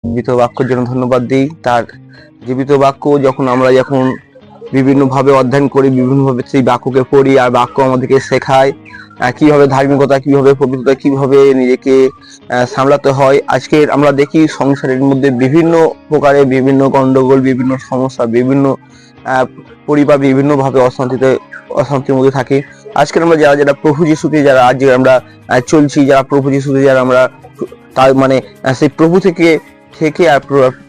জীবিত বাক্যের জন্য ধন্যবাদ দিই। তার জীবিত বাক্য যখন বিভিন্নভাবে অধ্যয়ন করি, বিভিন্নভাবে সেই বাক্যকে পড়ি, আর বাক্য আমাদেরকে শেখায় কিভাবে ধার্মিকতা, কিভাবে পবিত্রতা, কিভাবে নিজেকে সামলাতে হয়। আজকের আমরা দেখি সংসারের মধ্যে বিভিন্ন প্রকারে বিভিন্ন গন্ডগোল, বিভিন্ন সমস্যা, বিভিন্ন পরিবার বিভিন্নভাবে অশান্তির মধ্যে থাকে। আজকের আমরা যারা প্রভু যিশুতে যারা আজ আমরা চলছি, যারা প্রভু যিশুতে যারা আমরা তার মানে সেই প্রভু থেকে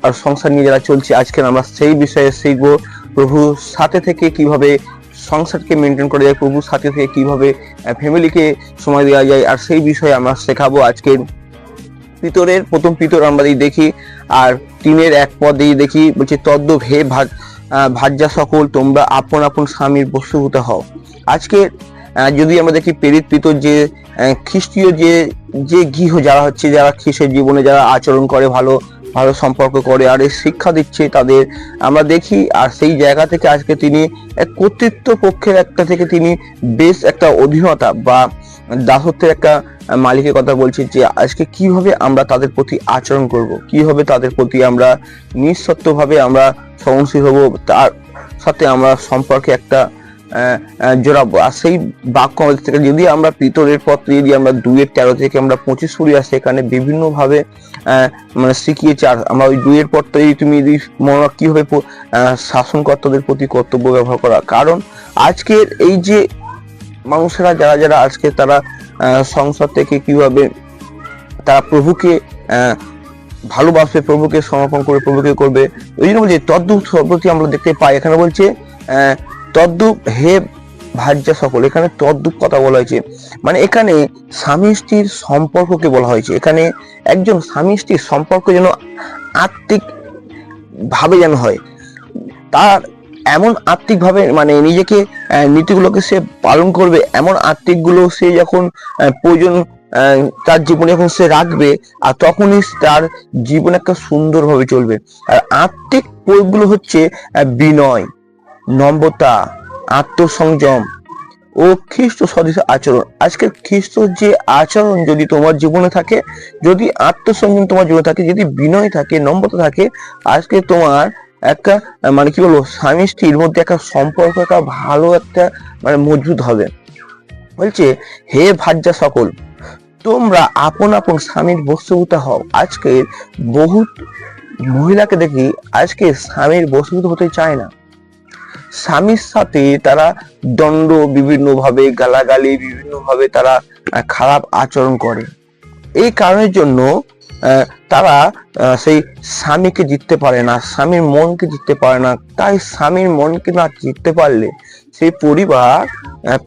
আর সংসার নিয়ে যারা চলছে, আজকে আমরা সেই বিষয়ে শিখবো। প্রভুর সাথে থেকে কিভাবে সংসারকে মেনটেন করা যায়, প্রভুর সাথে থেকে কিভাবে ফ্যামিলিকে সময় দেওয়া যায়, আর সেই বিষয়ে আমরা শেখাবো। আজকে পিতরের প্রথম পিতর আমরা দেখি, আর 3:1 দেখি, বলছে তদ্দূপ হে ভাজ্যা সকল, তোমরা আপন আপন স্বামীর বশীভূত হও। আজকে যদি আমরা দেখি প্রেরিত পিতর যে খ্রিস্টীয় যে গৃহ যারা হচ্ছে, যারা খ্রিস্টের জীবনে যারা আচরণ করে, ভালো ভালো সম্পর্ক করে, আর এই শিক্ষা দিচ্ছে তাদের আমরা দেখি। আর সেই জায়গা থেকে আজকে তিনি এক কর্তৃত্ব পক্ষের একটা থেকে তিনি বেশ একটা অধীনতা বা দাসত্বের একটা মালিকের কথা বলছে, যে আজকে কিভাবে আমরা তাদের প্রতি আচরণ করব, কিভাবে তাদের প্রতি আমরা নিঃশর্তভাবে আমরা সহনশীল হব, তার সাথে আমরা সম্পর্কে একটা জোড়াবো। আর সেই বাক্য আমাদের থেকে যদি আমরা পিতরের পত্রে যদি আমরা 2:13 থেকে আমরা 25 পড়ি, আর সেখানে বিভিন্ন ভাবে মানে শিখিয়েছে। আর আমরা ওই 2 পত্রে তুমি যদি মনে কিভাবে শাসনকর্তাদের প্রতি কর্তব্য ব্যবহার করা, কারণ আজকের এই যে মানুষেরা যারা যারা আজকে তারা সংসার থেকে কিভাবে তারা প্রভুকে ভালোবাসবে, প্রভুকে সমর্পণ করে প্রভুকে করবে, ওই জন্য বলছে তদ্দূপ শব্দটি আমরা দেখতে পাই। এখানে বলছে তদ্দূপ হে ভাজ্যা সকল, এখানে তদ্দূপ কথা বলা হয়েছে, মানে এখানে স্বামী স্ত্রীর সম্পর্ককে বলা হয়েছে। এখানে একজন স্বামী স্ত্রীর সম্পর্ক যেন আত্মিক ভাবে যেন হয়, তার এমন আত্মিক ভাবে মানে নিজেকে নীতিগুলোকে সে পালন করবে, এমন আত্মিক গুলো সে যখন প্রয়োজন তার জীবনে যখন সে রাখবে, আর তখনই তার জীবন একটা সুন্দরভাবে চলবে। আর আত্মিক প্রয়োগগুলো হচ্ছে বিনয়, নম্রতা, আত্মসংযম ও খ্রিস্ট সদৃশ আচরণ। আজকে খ্রিস্ট যে আচরণ যদি তোমার জীবনে থাকে, যদি আত্মসংযম তোমার জীবনে থাকে, যদি বিনয় থাকে, নম্রতা থাকে, আজকে তোমার একটা মানে কি বলবো, স্বামী স্ত্রীর মধ্যে একটা সম্পর্ক একটা ভালো একটা মানে মজবুত হবে। বলছে হে ভাজ্যা সকল, তোমরা আপন আপন স্বামীর বশীভূত হও। আজকে বহুত মহিলাকে দেখি আজকে স্বামীর বশীভূত হতে চায় না, স্বামীর সাথে তারা দণ্ড, বিভিন্ন ভাবে গালাগালি, বিভিন্ন ভাবে তারা খারাপ আচরণ করে। এই কারণের জন্য তারা সেই স্বামীকে জিততে পারে না, স্বামীর মনকে জিততে পারে না। তাই স্বামীর মনকে না জিততে পারলে সেই পরিবার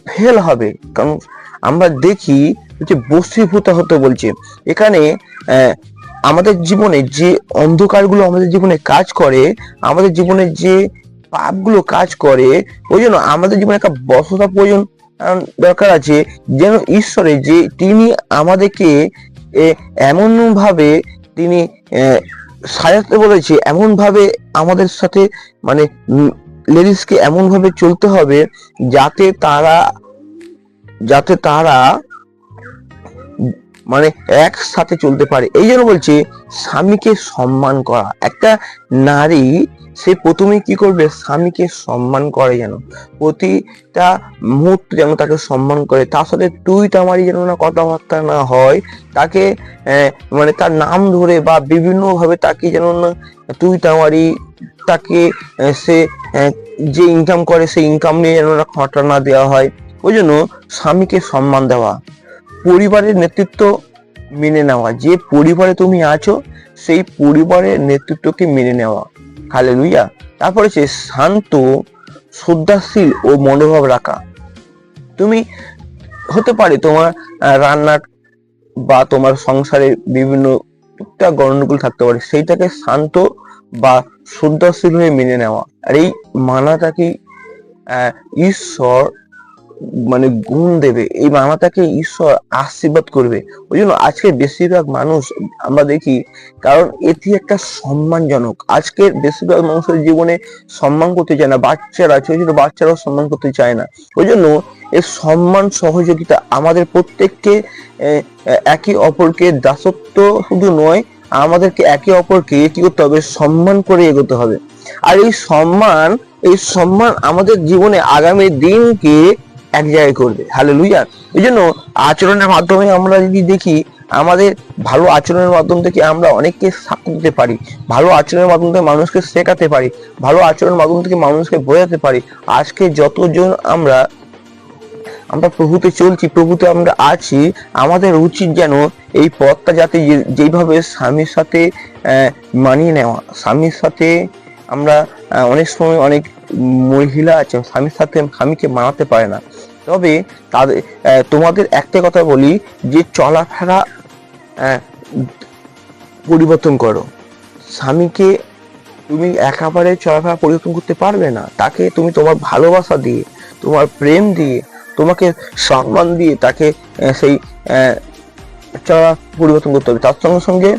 ফেল হবে। কারণ আমরা দেখি যে বশীভূত হতে বলছে এখানে। আমাদের জীবনে যে অন্ধকারগুলো আমাদের জীবনে কাজ করে, আমাদের জীবনে যে পাপগুলো কাজ করে, ওই জন্য আমাদের জীবনে একটা বশতা প্রয়োজন দরকার আছে, যেন ঈশ্বরের যে তিনি আমাদেরকে এমন ভাবে তিনি সাজাতে বলেছে, এমন ভাবে আমাদের সাথে মানে লেডিসকে এমন ভাবে চলতে হবে যাতে তারা মানে একসাথে চলতে পারে। এই জন্য বলছে স্বামীকে সম্মান করা। একটা নারী সে প্রথমে কি করবে, স্বামীকে সম্মান করে, যেন প্রতিটা মুহূর্তে যেন তাকে সম্মান করে, তার সাথে তুই তামারি যেন না কথাবার্তা না হয়, তাকে মানে তার নাম ধরে বা বিভিন্ন ভাবে তাকে যেন না তুই তামারি, তাকে সে যে ইনকাম করে সেই ইনকাম নিয়ে যেন না খটা না দেওয়া হয়। ওই জন্য স্বামীকে সম্মান দেওয়া, পরিবারের নেতৃত্ব মেনে নেওয়া, যে পরিবারে তুমি আছো সেই পরিবারের নেতৃত্বকে মেনে নেওয়া। হালেলুয়া। তারপরে সে শান্ত, শ্রদ্ধাশীল ও মনোভাব রাখা। তুমি হতে পারে তোমার রান্নার বা তোমার সংসারে বিভিন্ন টুকটাক গণ্ডগোল থাকতে পারে, সেইটাকে শান্ত বা শ্রদ্ধাশীল হয়ে মেনে নেওয়া। আর এই মানাটাকে ঈশ্বর মানে গুণ দেবে, এই মানাটাকে ঈশ্বর আশীর্বাদ করবে। ওই জন্য আজকে বেশিরভাগ মানুষ আমরা দেখি, কারণ এটি একটা সম্মানজনক। আজকের বেশিরভাগ মানুষের জীবনে সম্মান করতে চায় না, বাচ্চারা ছোট ছোট বাচ্চারাও সম্মান করতে চায় না। ওই জন্য এই সম্মান সহযোগিতা আমাদের প্রত্যেককে একে অপরকে দাসত্ব শুধু নয়, আমাদেরকে একে অপরকে কি করতে হবে, সম্মান করে এগোতে হবে। আর এই সম্মান আমাদের জীবনে আগামী দিনকে এক জায়গায় করবে। হালেলুয়া। এই জন্য আচরণের মাধ্যমে আমরা যদি দেখি, আমাদের ভালো আচরণের মাধ্যম থেকে আমরা অনেককে সাক্ষী দিতে পারি, ভালো আচরণের মাধ্যম থেকে মানুষকে শেখাতে পারি, ভালো আচরণের মাধ্যম থেকে মানুষকে বোঝাতে পারি। আজকে যতজন আমরা প্রভুতে চলছি, প্রভুতে আমরা আছি, আমাদের উচিত যেন এই পথটা যাতে যেইভাবে স্বামীর সাথে মানিয়ে নেওয়া। স্বামীর সাথে আমরা অনেক সময় অনেক মহিলা আছে স্বামীকে মানাতে পারে না, তবে তাদের তোমাদের একটা কথা বলি যে চলাফেরা পরিবর্তন করো। স্বামীকে তুমি একেবারে চলাফেরা পরিবর্তন করতে পারবে না, তাকে তুমি তোমার ভালোবাসা দিয়ে, তোমার প্রেম দিয়ে, তোমাকে সম্মান দিয়ে তাকে সেই চলা পরিবর্তন করতে হবে। তার সঙ্গে সঙ্গে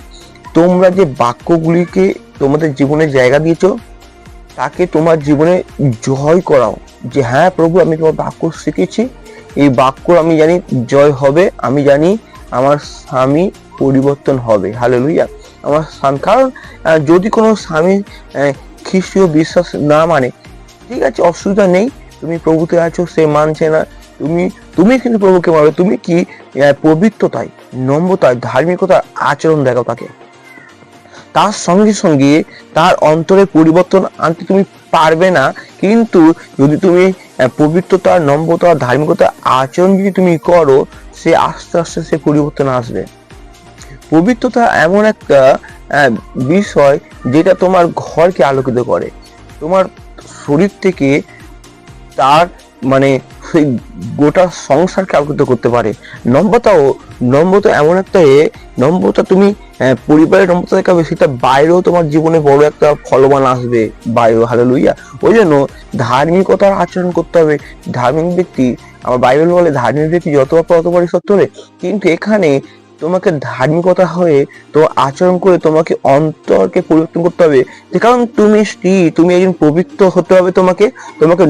তোমরা যে বাক্যগুলিকে তোমাদের জীবনে জায়গা দিয়েছো, তাকে তোমার জীবনে জয় করাও, যে হ্যাঁ প্রভু, আমি তোমার বাক্য শিখেছি, এই বাক্য আমি জানি জয় হবে, আমি জানি আমার স্বামী পরিবর্তন হবে। হালেলুয়া। আমার স্বামী, কারণ যদি কোনো স্বামী খ্রিস্টীয় বিশ্বাস না মানে, ঠিক আছে, অসুবিধা নেই, তুমি প্রভুতে আছো, সে মানছে না, তুমি কিন্তু প্রভুকে মানবে। তুমি কি পবিত্রতায়, নম্রতায়, ধার্মিকতার আচরণ দেখাও তাকে। তার সঙ্গে সঙ্গে তার অন্তরে পরিবর্তন আনতে তুমি পারবে না, কিন্তু যদি তুমি পবিত্রতা, নম্রতা, ধার্মিকতা আচরণ যদি তুমি করো, সে আস্তে আস্তে সে পরিবর্তন আসবে। পবিত্রতা এমন একটা বিষয় যেটা তোমার ঘরকে আলোকিত করে, তোমার শরীর থেকে তার মানে সেই গোটা সংসারকে আলোকিত করতে পারে। নম্রতা এমন একটা নম্রতা তুমি পরিবারের নম্রতা দেখাবে, সেটা বাইরেও তোমার জীবনে বড় একটা ফলবান আসবে বাইরেও। হালেলুয়া। ওই জন্য ধার্মিকতার আচরণ করতে হবে। ধার্মিক ব্যক্তি, আমার বাইবেল বলে ধার্মিক ব্যক্তি যত ততবারই সত্য হবে, কিন্তু এখানে তোমাকে ধার্মিকতা হয়ে তোমার আচরণ করে তোমাকে অন্তরকে পরিবর্তন করতে হবে। যে কারণ তুমি স্ত্রী, তুমি একজন পবিত্র হতে হবে, তোমাকে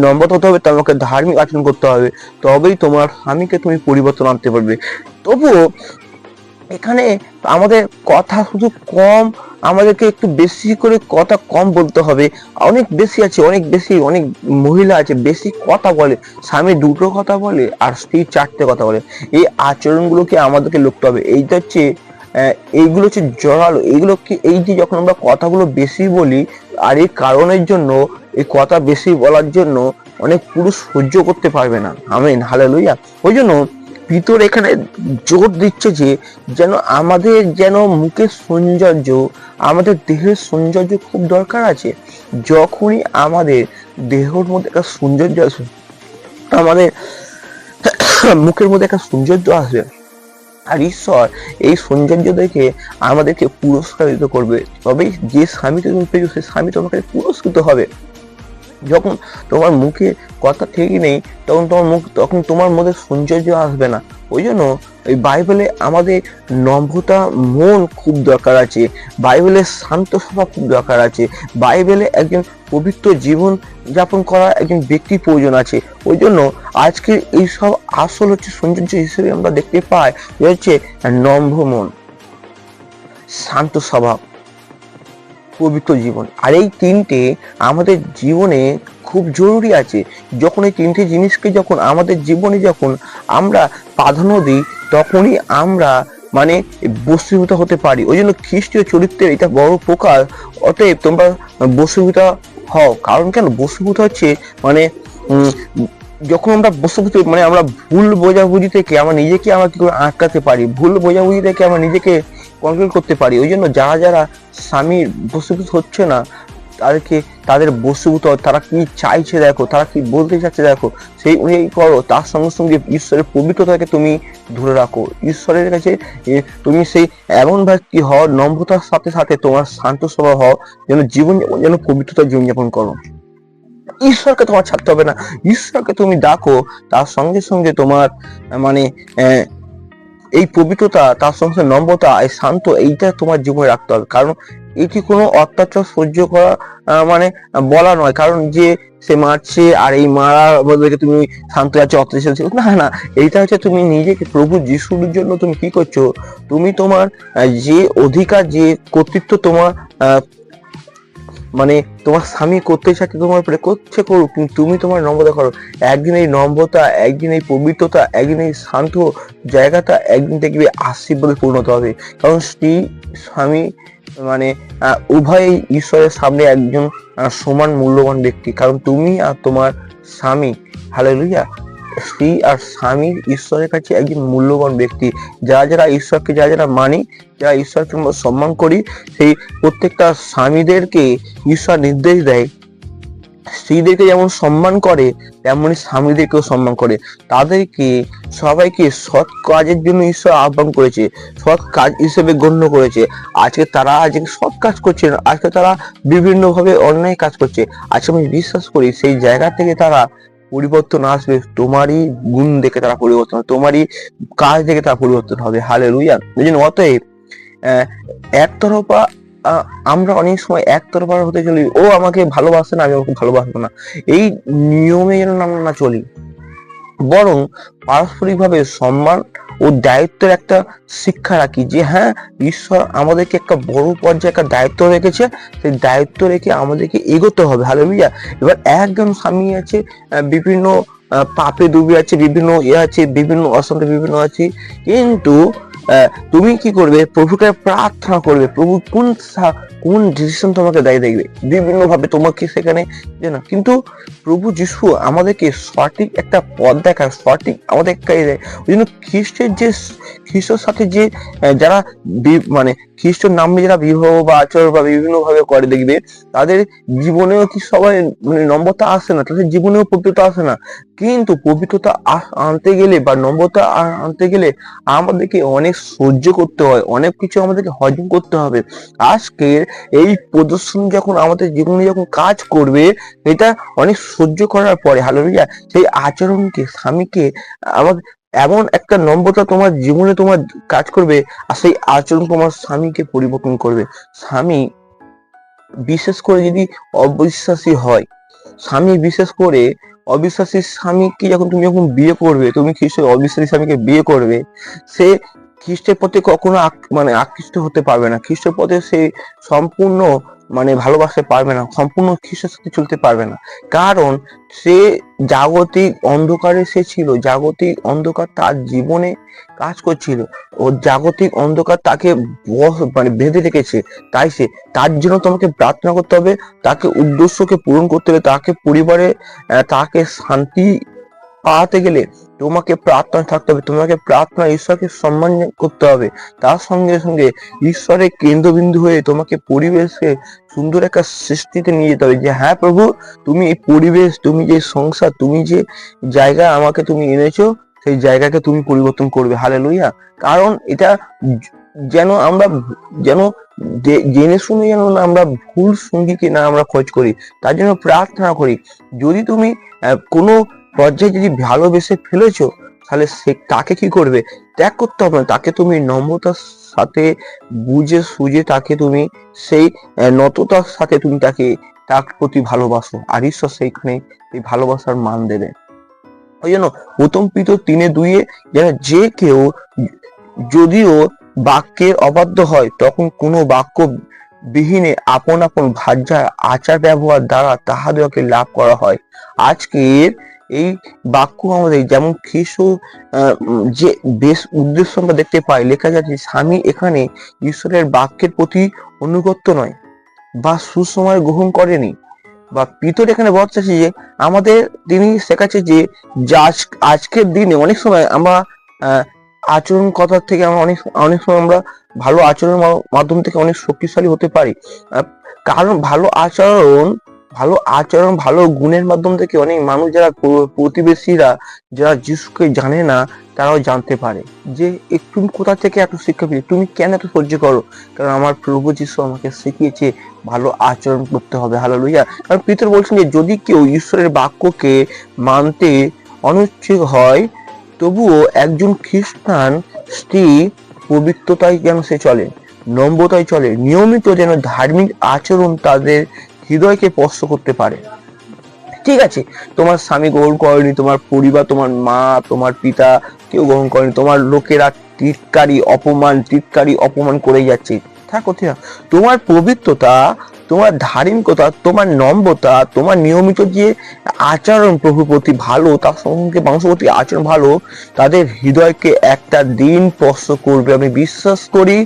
নম্রতা হতে হবে, তোমাকে ধার্মিক আচরণ করতে হবে, তবেই তোমার স্বামীকে তুমি পরিবর্তন আনতে পারবে। তবুও এখানে আমাদের কথা শুধু কম, আমাদেরকে একটু বেশি করে কথা কম বলতে হবে। অনেক মহিলা আছে বেশি কথা বলে, স্বামী দুটো কথা বলে আর স্ত্রী চারটে কথা বলে। এই আচরণগুলোকে আমাদেরকে লক্ষ্য হবে। এইগুলো হচ্ছে জড়ালো। এই যে যখন আমরা কথাগুলো বেশি বলি, আর এই কারণের জন্য, এই কথা বেশি বলার জন্য অনেক পুরুষ সহ্য করতে পারবে না। আমিন, হালেলুয়া। ওই জন্য ভিতর এখানে জোর দিচ্ছে যে যেন আমাদের মুখের সৌন্দর্য, আমাদের দেহের সৌন্দর্য খুব দরকার আছে। যখনই আমাদের দেহের মধ্যে একটা সৌন্দর্য আসবে, আমাদের মুখের মধ্যে একটা সৌন্দর্য আসবে, আর ঈশ্বর এই সৌন্দর্য দেখে আমাদেরকে পুরস্কৃত করবে। তবেই যে স্বামীকে তুমি পেয়েছো, সেই স্বামী তোমাকে পুরস্কৃত হবে। যখন তোমার মুখে কথা ঠিকই নেই, তখন তোমার মধ্যে সৌন্দর্য আসবে না। ওই জন্য এই বাইবেলে আমাদের নম্রতা মন খুব দরকার আছে, বাইবেলে শান্ত স্বভাব খুব দরকার আছে, বাইবেলে একজন পবিত্র জীবন যাপন করা একজন ব্যক্তির প্রয়োজন আছে। ওই জন্য আজকে এইসব আসল হচ্ছে সৌন্দর্য হিসেবে আমরা দেখতে পাই, যে হচ্ছে নম্র মন, শান্ত স্বভাব, পবিত্র জীবন। আর এই তিনটে আমাদের জীবনে খুব জরুরি আছে। যখন এই তিনটে জিনিসকে আমাদের জীবনে আমরা প্রাধান্য দিই, তখনই আমরা বশীভূত হতে পারি। ওই জন্য খ্রিস্টীয় চরিত্রের এটা বড় প্রকার। অতএব তোমরা বশীভূত হও। কারণ কেন বশীভূত হচ্ছে যখন আমরা বশীভূত আমরা ভুল বোঝাবুঝি থেকে আমরা নিজেকে কি করে আটকাতে পারি, ভুল বোঝাবুঝি থেকে আমরা নিজেকে কন্ট্রোল করতে পারি। ওই জন্য যারা স্বামীর বশীভূত হচ্ছে না, তাদের বশীভূত, তারা কি চাইছে দেখো, তারা কি বলতে চাচ্ছে দেখো, সেই অনুযায়ী করো। তার সঙ্গে সঙ্গে ঈশ্বরের পবিত্রতাকে তুমি ধরে রাখো। ঈশ্বরের কাছে তুমি সেই এমন ব্যক্তি হও, নম্রতার সাথে সাথে তোমার শান্ত স্বভাব হও, যেন পবিত্রতার জীবনযাপন করো। ঈশ্বরকে তোমার ছাড়তে হবে না, ঈশ্বরকে তুমি ডাকো। তার সঙ্গে সঙ্গে তোমার এই পবিত্রতা, তার সঙ্গে নম্রতা, এই শান্ত, এইটা তোমার জীবনে রাখতে হবে। কারণ এটি কোনো অত্যাচার সহ্য করা মানে বলা নয়, কারণ যে সে মারছে আর এই মারা বদলে তুমি শান্ত আছো, অত্যাচার না না, এইটা হচ্ছে তুমি নিজেকে প্রভু যিশুর জন্য তুমি কি করছো, তুমি তোমার যে অধিকার, যে কর্তৃত্ব তোমার মানে তোমার স্বামী করতে চাচ্ছে তোমার উপরে, করছে করুক, কিন্তু তুমি তোমার নম্রতা করো। একদিন এই নম্রতা, একদিন এই পবিত্রতা, একদিন এই শান্ত জায়গাটা একদিন দেখবে আশীর্বাদে পরিণত হবে। কারণ স্ত্রী স্বামী মানে উভয়ই ঈশ্বরের সামনে একজন সমান মূল্যবান ব্যক্তি। কারণ তুমি আর তোমার স্বামী, হালেলুয়া, স্ত্রী আর স্বামী ঈশ্বরের কাছে একজন মূল্যবান ব্যক্তি। যারা ঈশ্বরকে যারা মানি, যারা ঈশ্বরকে সম্মান করি, সেই প্রত্যেকটা স্বামীদেরকে ঈশ্বর নির্দেশ দেয় স্ত্রীদেরকে যেমন সম্মান করে তেমনি স্বামীদেরকেও সম্মান করে। তাদেরকে সবাইকে সৎ কাজের জন্য ঈশ্বর আহ্বান করেছে, সৎ কাজ হিসেবে গণ্য করেছে। আজকে তারা সৎ কাজ করছে না, আজকে তারা বিভিন্ন ভাবে অন্যায় কাজ করছে। আজকে আমি বিশ্বাস করি সেই জায়গা থেকে তারা পরিবর্তন আসবে। তোমারই গুণ দেখে তারা পরিবর্তন হবে, তোমারই কাজ দেখে তারা পরিবর্তন হবে। হালেলুয়া। এই জন্য অতএব একতরফা আমরা অনেক সময় একতরফা হতে চলি, ও আমাকে ভালোবাসে না, আমি ওকে ভালোবাসবো না, এই নিয়মে যেন আমরা না চলি, বরং পারস্পরিক ভাবে সম্মান ও দায়িত্বের একটা শিক্ষা রাখি। যে হ্যাঁ, ঈশ্বর আমাদেরকে একটা বড় পর্যায়ে একটা দায়িত্ব রেখেছে, সেই দায়িত্ব রেখে আমাদেরকে এগোতে হবে। হালেলুয়া। এবার একজন স্বামী আছে বিভিন্ন পাপে ডুবে আছে, বিভিন্ন আছে, বিভিন্ন অশান্তি বিভিন্ন আছে, কিন্তু তুমি কি করবে, প্রভুকে প্রার্থনা করবে, প্রভু কোন ডিসিশন তোমাকে দেয় দেখবে বিভিন্ন ভাবে তোমাকে সেখানে না, কিন্তু প্রভু যিশু আমাদেরকে সঠিক একটা পথ দেখায়, সঠিক আমাদের দেয়। ওই জন্য খ্রিস্টের সাথে যে যারা মানে খ্রিস্টের নামে যারা বিবাহ বা আচরণ বা বিভিন্ন ভাবে করে দেখবে, তাদের জীবনেও কি সবাই মানে নম্রতা আসে না, তাদের জীবনেও পবিত্রতা আসে না। কিন্তু পবিত্রতা আনতে গেলে বা নম্রতা আনতে গেলে আমাদেরকে অনেক সহ্য করতে হয়, অনেক কিছু আমাদেরকে হজম করতে হবে। আজকের এই প্রদর্শন যখন আমাদের জীবনে যখন কাজ করবে, এটা অনেক সহ্য করার পরে হালেলুয়া সেই আচরণকে, স্বামীকে আমাদের এমন একটা নম্রতা তোমার জীবনে তোমার কাজ করবে, আর সেই আচরণ তোমার স্বামীকে পরিবর্তন করবে। স্বামী বিশেষ করে যদি অবিশ্বাসী হয়, স্বামী বিশেষ করে অবিশ্বাসী স্বামীকে যখন বিয়ে করবে, তুমি খ্রিস্টের অবিশ্বাসী স্বামীকে বিয়ে করবে, সে খ্রিস্টের প্রতি কখনো মানে আকৃষ্ট হতে পারবে না, খ্রিস্টের পথে সে সম্পূর্ণ মানে ভালোবাসতে পারবে না, সম্পূর্ণ খ্রিস্টের সাথে চলতে পারবে না। কারণ সে জাগতিক অন্ধকারে সে ছিল, জাগতিক অন্ধকার তার জীবনে কাজ করছিল, ও জাগতিক অন্ধকার তাকে মানে বেঁধে রেখেছে। তাই সে তার জন্য তোমাকে প্রার্থনা করতে হবে, তাকে উদ্দেশ্যকে পূরণ করতে হবে, তাকে পরিবারে তাকে শান্তি পাওয়াতে গেলে তোমাকে প্রার্থনা থাকতে হবে, তোমাকে প্রার্থনা ঈশ্বরকে সম্মান করতে হবে। তার সঙ্গে সঙ্গে ঈশ্বরের কেন্দ্রবিন্দু হয়ে তোমাকে পরিবেশকে সুন্দর একটা সৃষ্টিতে নিয়ে যেতে হবে। যে হ্যাঁ প্রভু, তুমি এই পরিবেশ, তুমি যে সংসার, তুমি যে জায়গা আমাকে তুমি এনেছো, সেই জায়গাকে তুমি পরিবর্তন করবে। হালেলুয়া। কারণ এটা যেন আমরা যেন জেনে শুনে যেন না আমরা ভুল সঙ্গীকে না আমরা খোঁজ করি, তার জন্য প্রার্থনা করি। যদি তুমি কোনো পর্যায়ে যদি ভালোবেসে ফেলেছো, তাহলে সে তাকে কি করবে, ত্যাগ করতে হবে না, তাকে তুমি নম্রতার সাথে বুঝে সুঝে তাকে তুমি সেই নততার সাথে তুমি তাকে তার প্রতি ভালোবাসো, আর ঈশ্বর সেইখানে এই ভালোবাসার মান দেবে। ওই জন্য প্রথম পিতর 3:2 যেন যে কেউ যদিও বাক্যের অবাধ্য হয়, তখন কোনো বাক্য বিহীনে আপন আপন ভাষার আচার ব্যবহার দ্বারা তাহাদেরকে লাভ করা হয়। আজকের এই বাক্য আমাদের যেমন খ্রিস্ট যে বেশ উদ্দেশ্য আমরা দেখতে পাই, লেখা যাচ্ছে স্বামী এখানে ঈশ্বরের বাক্যের প্রতি অনুগত্য নয় বা সুসময় গ্রহণ করেনি, বা পিতর এখানে বলছে যে আমাদের তিনি শেখাচ্ছে যে আজকের দিনে অনেক সময় আমরা আচরণ কথার থেকে আমরা অনেক সময় আমরা ভালো আচরণের মাধ্যম থেকে অনেক শক্তিশালী হতে পারি। কারণ ভালো আচরণ ভালো গুণের মাধ্যম থেকে অনেক মানুষ যারা প্রতিবেশীরা যারা যিশুকে জানে না, তারাও জানতে পারে যে তুমি কোথা থেকে এত শিক্ষা পেলে, তুমি কেন এত সহ্য করো, কারণ আমার প্রভু যিশু আমাকে শিখিয়েছে ভালো আচরণ করতে হবে। হালেলুয়া। কারণ পিতর বলছেন যে যদি কেউ ঈশ্বরের বাক্যকে মানতে অনুচ্ছুক হয়, তবুও একজন খ্রিস্টান স্ত্রী পবিত্রতায় যেন সে চলে, নম্রতায় চলে, নিয়মিত যেন ধার্মিক আচরণ তাদের হৃদয়কে স্পর্শ করতে পারে। ঠিক আছে, তোমার স্বামী গ্রহণ করেনি, তোমার পরিবার, তোমার মা, তোমার পিতা কেউ গ্রহণ করেনি, তোমার লোকেরা টিটকারি অপমান করে যাচ্ছে, থাকো ঠিক আছে। তোমার পবিত্রতা, তোমার ধার্মিকতা, তোমার নম্রতা, তোমার নিয়মিত যে আচরণ প্রভুর প্রতি ভালো, তার সঙ্গে মানুষের প্রতি আচরণ ভালো, তাদের হৃদয়কে একটা দিন স্পর্শ করবে। আমি বিশ্বাস করি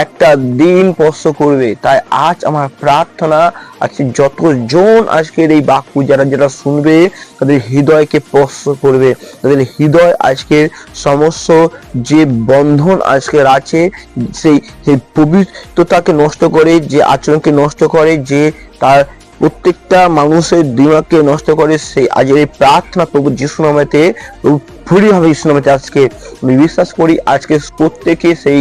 একটা দিন স্পর্শ করবে। তাই আজ আমার প্রার্থনা, আজকে যতজন আজকের এই বাক্য যারা শুনবে, তাদের হৃদয়কে স্পর্শ করবে, তাদের হৃদয় আজকের সমস্ত যে বন্ধন আজকের আছে, সেই পবিত্রতাকে নষ্ট করে, যে আচরণকে নষ্ট করে, যে তার প্রত্যেকটা মানুষের দিমাগকে নষ্ট করে, সেই আজকের এই প্রার্থনা প্রভু যিশু নামেতে, পুরোভাবে যিশু নামেতে আজকে আমি বিশ্বাস করি আজকে প্রত্যেকে সেই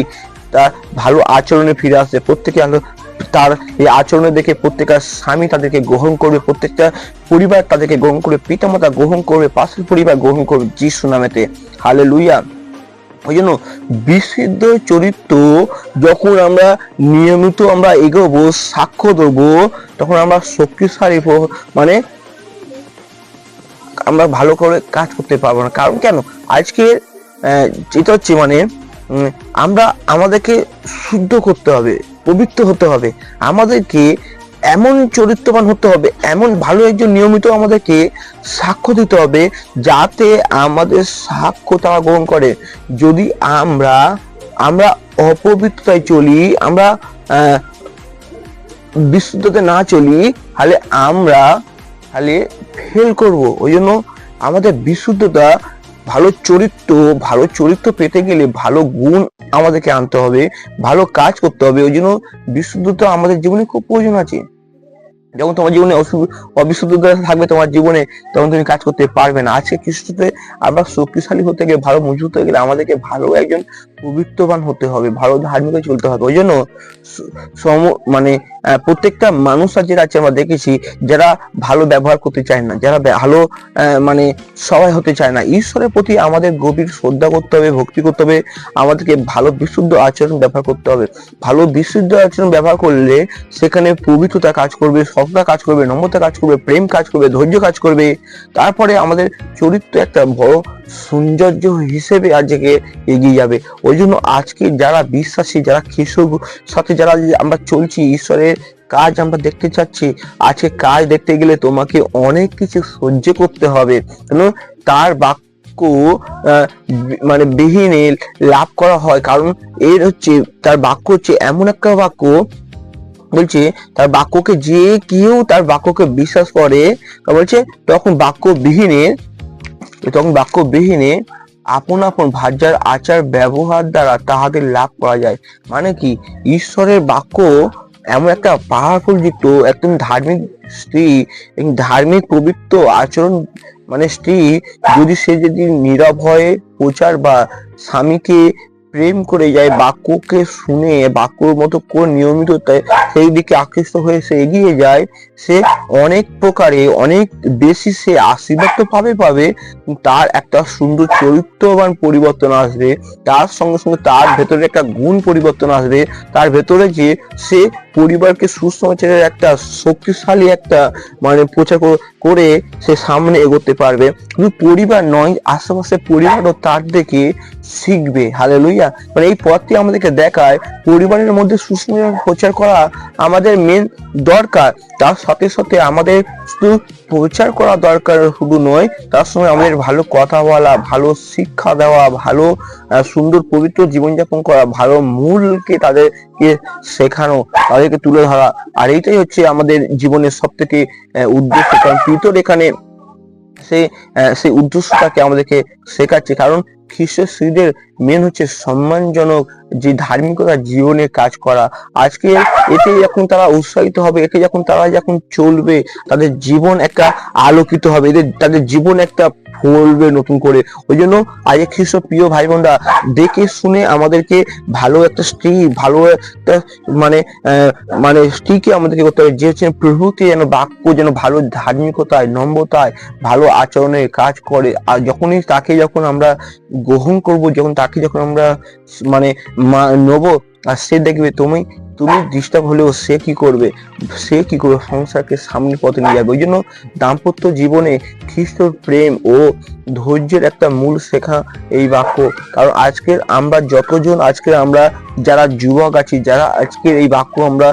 তার ভালো আচরণে ফিরে আসে। প্রত্যেকে তার এই আচরণে দেখে প্রত্যেকটা স্বামী তাদেরকে গ্রহণ করবে, প্রত্যেকটা পরিবার তাদেরকে গ্রহণ করবে, পিতামাতা গ্রহণ করবে, পাশের পরিবার গ্রহণ করবে যিশু নামেতে। হালেলুয়া। ওই জন্য বিশুদ্ধ চরিত্র যখন আমরা নিয়মিত আমরা এগোবো, সাক্ষ্য দেবো, তখন আমরা শক্তিশালী মানে আমরা ভালো করে কাজ করতে পারবো না। কারণ কেন, আজকে যেটা হচ্ছে মানে আমরা আমাদেরকে শুদ্ধ করতে হবে, পবিত্র হতে হবে, আমাদেরকে এমন চরিত্রবান হতে হবে, এমন ভালো একজন নিয়মিত আমাদেরকে সাক্ষ্য দিতে হবে, যাতে আমাদের সাক্ষ্য তারা গ্রহণ করে। যদি আমরা অপবিত্রতায় চলি, আমরা বিশুদ্ধতে না চলি, তাহলে ফেল করব। ওই জন্য আমাদের বিশুদ্ধতা, ভালো চরিত্র পেতে গেলে ভালো গুণ আমাদেরকে আনতে হবে, ভালো কাজ করতে হবে। ওই জন্য বিশুদ্ধতা আমাদের জীবনে খুব প্রয়োজন আছে। যখন তোমার জীবনে অবিশুদ্ধতা থাকবে তোমার জীবনে, তখন তুমি কাজ করতে পারবে না। আজকে খ্রিস্টতে আমরা শক্তিশালী হতে গেলে, ভালো মজবুত হতে গেলে আমাদেরকে ভালো একজন পবিত্রবান হতে হবে, ভালো ধার্মিক চলতে হবে। ওই জন্য মানে প্রত্যেকটা মানুষ যারা আছে আমরা দেখেছি, যারা ভালো ব্যবহার করতে চায় না, যারা ভালো মানে সবাই হতে চায় না। ঈশ্বরের প্রতি আমাদের গভীর শ্রদ্ধা করতে হবে, ভক্তি করতে হবে, আমাদেরকে ভালো বিশুদ্ধ আচরণ ব্যবহার করতে হবে। ভালো বিশুদ্ধ আচরণ ব্যবহার করলে সেখানে পবিত্রতা কাজ করবে, সততা কাজ করবে, নম্রতা কাজ করবে, প্রেম কাজ করবে, ধৈর্য কাজ করবে। তারপরে আমাদের চরিত্র একটা বড় সৌন্দর্য হিসেবে আজকে এগিয়ে যাবে। ওই জন্য আজকে যারা বিশ্বাসী, যারা খ্রিস্টের সাথে যারা আমরা চলছি, ঈশ্বরের কাজ আমরা দেখতে চাচ্ছি, আজকে কাজ দেখতে গেলে তোমাকে অনেক কিছু সহ্য করতে হবে। তার বাক্য মানে বিহীনে লাভ করা হয়। কারণ এর হচ্ছে তার বাক্য হচ্ছে এমন একটা বাক্য, বলছে তার বাক্যকে যে কেউ তার বাক্যকে বিশ্বাস করে, বলছে তখন বাক্য বিহীনে আপন ভার্যার আচার ব্যবহার দ্বারা তাহাদের লাভ করা যায়। মানে কি, ঈশ্বরের বাক্য এমন একটা পাওয়ারফুল যুক্ত, একদম ধার্মিক স্ত্রী, ধার্মিক পবিত্র আচরণ মানে স্ত্রী যদি নীরব হয়ে প্রচার বা স্বামীকে প্রেম করে যায়, বাক্যকে শুনে বাক্যর মতো করে নিয়মিত সেই দিকে আকৃষ্ট হয়ে সে এগিয়ে যায়, সে অনেক প্রকারে অনেক বেশি সে আশীর্বাদ তো পাবে, তার একটা সুন্দর চরিত্রবান পরিবর্তন আসবে, তার সঙ্গে সঙ্গে তার ভেতরে একটা গুণ পরিবর্তন আসবে, তার ভেতরে যে সে পরিবারকে সুসমাচারের একটা শক্তিশালী একটা মানে প্রচার করে সে সামনে এগোতে পারবে। শুধু পরিবার নয়, আশেপাশে পরিবারও তার দেখে শিখবে। হালেলুয়া। মানে এই পথটি আমাদেরকে দেখায় পরিবারের মধ্যে সুসমাচার প্রচার করা আমাদের মেন দরকার। তার সাথে সাথে আমাদের শুধু প্রচার করা দরকার শুধু নয়, তার সঙ্গে আমাদের ভালো কথা বলা, ভালো শিক্ষা দেওয়া, ভালো সুন্দর পবিত্র জীবনযাপন করা, ভালো মূলকে তাদেরকে শেখানো, তাদেরকে তুলে ধরা। আর এইটাই হচ্ছে আমাদের জীবনের সব থেকে উদ্দেশ্য। কারণ পিতর এখানে সেই উদ্দেশ্যটাকে আমাদেরকে শেখাচ্ছে। কারণ খ্রিস্টের স্ত্রীদের মেন হচ্ছে সম্মানজনক যে ধার্মিকতা জীবনে কাজ করা। আজকে এতে যখন তারা উৎসাহিত হবে, এতে যখন তারা চলবে, তাদের জীবন একটা আলোকিত হবে, তাদের জীবন একটা ফলবে নতুন করে। ওই জন্য আজকে খ্রিস্ট প্রিয় ভাই বোনরা, দেখে শুনে আমাদেরকে ভালো একটা স্ত্রী, ভালো একটা মানে স্ত্রীকে আমাদেরকে করতে হবে, যে হচ্ছে প্রভুকে যেন বাক্য যেন ভালো ধার্মিকতায়, নম্রতায়, ভালো আচরণে কাজ করে। আর যখন আমরা গ্রহণ করব, যখন আমরা মানে নেব, আর সে দেখবে তুমি তুমি ডিস্টার্ব হলেও সে কি করবে সংসারকে সামনের পথে নিয়ে যাবে। ওই জন্য দাম্পত্য জীবনে খ্রিস্টর প্রেম ও ধৈর্যের একটা মূল শেখা এই বাক্য। কারণ আজকের আমরা যারা যুবক আছি, যারা আজকের এই বাক্য আমরা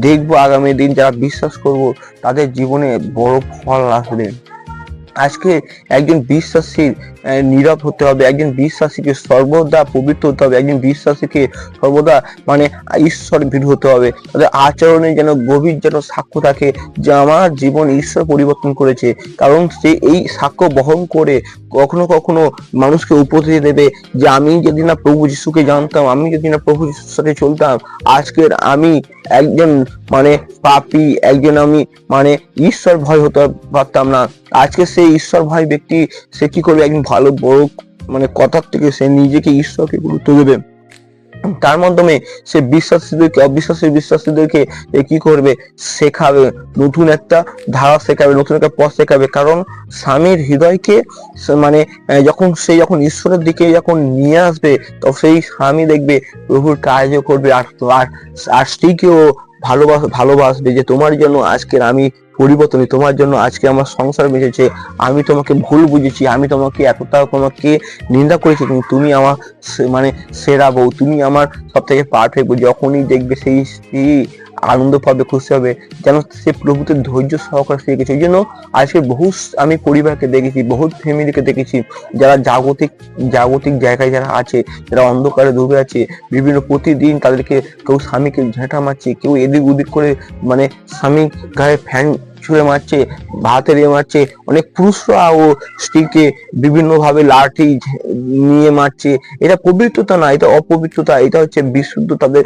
দেখবো আগামী দিন, যারা বিশ্বাস করব, তাদের জীবনে বড় ফল আসবে। আজকে একজন বিশ্বাসীর নীরব হতে হবে, একজন বিশ্বাসীকে সর্বদা পবিত্র হতে হবে, একজন বিশ্বাসীকে সর্বদা মানে ঈশ্বর ভীরু হতে হবে। তাদের আচরণে যেন গভীর যেন সাক্ষ্য থাকে যে আমার জীবন ঈশ্বর পরিবর্তন করেছে। কারণ সে এই সাক্ষ্য বহন করে কখনো কখনো মানুষকে উপদেশ দেবে যে আমি যদি না প্রভু যিশুকে জানতাম, আমি যদি না প্রভু যিশুর সাথে চলতাম, আজকের আমি একজন মানে পাপী, একজন আমি মানে ঈশ্বর ভয় হতে পারতাম না। আজকে সেই ঈশ্বর ভয় ব্যক্তি সে কি করবে, একজন ভালো বড় মানে কথার থেকে সে নিজেকে ঈশ্বরকে গুরুত্ব দেবে। তার মাধ্যমে সে বিশ্বাসীদেরকে কি করবে, শেখাবে, নতুন একটা ধারা শেখাবে, নতুন একটা পথ শেখাবে। কারণ স্বামীর হৃদয়কে মানে যখন ঈশ্বরের দিকে যখন নিয়ে আসবে, তো সেই স্বামী দেখবে প্রভুর কাজও করবে, আর স্ত্রীকেও ভালোবাসবে যে তোমার জন্য আজকের আমি পরিবর্তন, তোমার জন্য আজকে আমার সংসার বেঁচেছে, আমি তোমাকে ভুল বুঝেছি, আমি তোমাকে তোমাকে নিন্দা করেছি, কিন্তু তুমি আমার মানে সেরা বউ, তুমি আমার সব থেকে পারফেক্ট বউ। যখনই দেখবে সেই স্ত্রী আনন্দ পাবে, খুশি হবে, যেন সে প্রভুতে ধৈর্য সহকারে শিখেছে। ওই জন্য আজকে আমি পরিবারকে দেখেছি, বহুত ফ্যামিলিকে দেখেছি যারা জাগতিক জায়গায় যারা আছে, যারা অন্ধকারে ডুবে আছে, বিভিন্ন প্রতিদিন তাদেরকে কেউ স্বামীকে ঝেঁটা মারছে, কেউ এদিক ওদিক করে মানে স্বামী গায়ে ফ্যান ছুঁড়ে মারছে, ভাতে দিয়ে মারছে, অনেক পুরুষরা ও স্ত্রীকে বিভিন্ন ভাবে লাঠি নিয়ে মারছে। এটা পবিত্রতা না, এটা অপবিত্রতা, এটা হচ্ছে বিশুদ্ধ। তাদের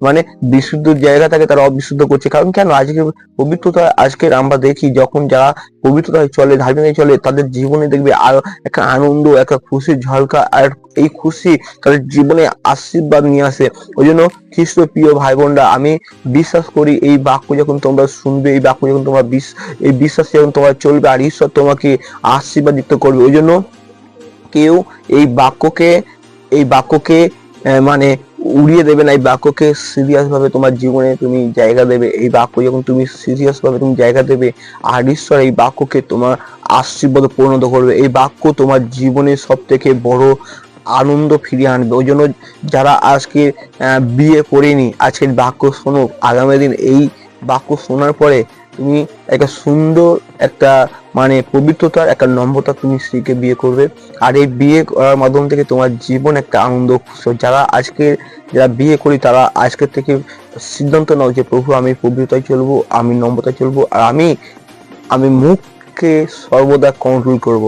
মানে বিশুদ্ধ জায়গাটাকে তারা অবিশুদ্ধ করছে। কারণ কেন, আজকে পবিত্রতা আজকের আমরা দেখি যখন যারা পবিত্রতায় চলে, ধার্মিকতায় চলে, তাদের জীবনে দেখবে আর একটা আনন্দ, একটা খুশির ঝলকা, আর এই খুশি তাদের জীবনে আশীর্বাদ নিয়ে আসে। ওই জন্য খ্রিস্ট প্রিয় ভাই বোনরা, আমি বিশ্বাস করি এই বাক্য যখন তোমরা শুনবে, এই বাক্য যখন তোমরা এই বিশ্বাস যখন তোমরা চলবে, আর ঈশ্বর তোমাকে আশীর্বাদিত করবে। ওই জন্য কেউ এই বাক্যকে মানে উড়িয়ে দেবে না, এই বাক্যকে সিরিয়াস ভাবে তোমার জীবনে তুমি জায়গা দেবে। এই বাক্য যখন তুমি সিরিয়াস ভাবে তুমি জায়গা দেবে, আর ঈশ্বর এই বাক্যকে তোমার আশীর্বাদে পরিণত করবে। এই বাক্য তোমার জীবনে সব থেকে বড় আনন্দ ফিরিয়ে আনবে। ওই জন্য যারা আজকে বিয়ে করেনি, আজকের বাক্য শোনো, আগামী দিন এই বাক্য শোনার পরে তুমি একটা সুন্দর একটা মানে পবিত্রতার একটা নম্রতা তুমি স্ত্রীকে বিয়ে করবে, আর এই বিয়ে করার মাধ্যম থেকে তোমার জীবন একটা আনন্দ। যারা বিয়ে করি তারা আজকের থেকে সিদ্ধান্ত নাও যে প্রভু আমি পবিত্রতায় চলবো, আমি নম্রতায় চলবো, আর আমি মুখকে সর্বদা কন্ট্রোল করব।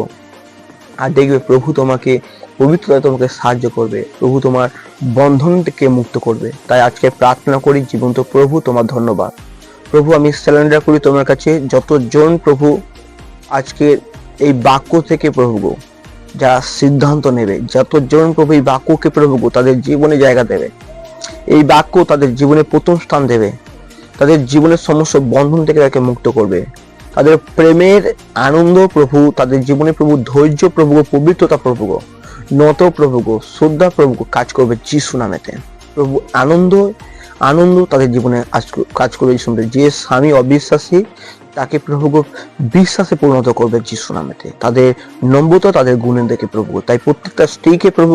আর দেখবে প্রভু তোমাকে পবিত্রতায় তোমাকে সাহায্য করবে, প্রভু তোমার বন্ধন থেকে মুক্ত করবে। তাই আজকে প্রার্থনা করি, জীবন্ত প্রভু তোমার ধন্যবাদ। প্রভু আমি সারেন্ডার করি তোমার কাছে যতজন প্রভু আজকে এই বাক্য থেকে প্রভু যারা সিদ্ধান্ত নেবে, যতজন প্রভু এই বাক্যকে প্রভু তাদের জীবনে জায়গা দেবে, এই বাক্য তাদের জীবনে প্রথম স্থান দেবে, তাদের জীবনের সমস্ত বন্ধন থেকে তাকে মুক্ত করবে, তাদের প্রেমের আনন্দ প্রভু, তাদের জীবনে প্রভু ধৈর্য প্রভু, পবিত্রতা প্রভু, নত প্রভু, শ্রদ্ধা প্রভু কাজ করবে যিশু নামেতে। প্রভু আনন্দ তাদের জীবনে কাজ করবে যিশু নামে। যে স্বামী অবিশ্বাসী তাকে প্রভু বিশ্বাসে পরিণত করবে যিশু নামেতে, তাদের নম্রতা, তাদের গুণের দেখে প্রভু। তাই প্রত্যেকটা স্ত্রীকে প্রভু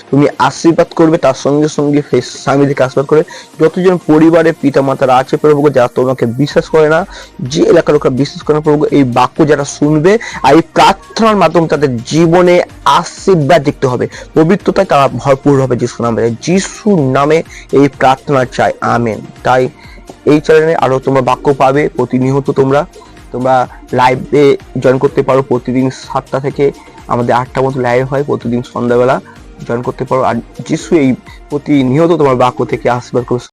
তুমি আশীর্বাদ করবে, তার সঙ্গে সঙ্গে স্বামীদেরকে আশীর্বাদ করে যতজন পরিবারের পিতা মাতারা আছে প্রভু, যারা তোমাকে বিশ্বাস করে না, যে এলাকার লোকরা বিশ্বাস করে না প্রভু, এই বাক্য যারা শুনবে আর এই প্রার্থনার মাধ্যমে তাদের জীবনে আশীর্বাদ দেখতে হবে, পবিত্রতায় তারা ভরপুর হবে যিশু নামে। যিশু নামে এই প্রার্থনা চাই, আমেন। তাই এই চ্যানেলে আরো তোমরা বাক্য পাবে প্রতিনিয়ত। তোমরা লাইভে জয়েন করতে পারো, প্রতিদিন 7টা থেকে আমাদের 8টা মতো লাইভ হয়, প্রতিদিন সন্ধ্যাবেলা জয়েন করতে পারো। আর যিশু এই প্রতিনিয়ত তোমার বাক্য থেকে আশীর্বাদ করে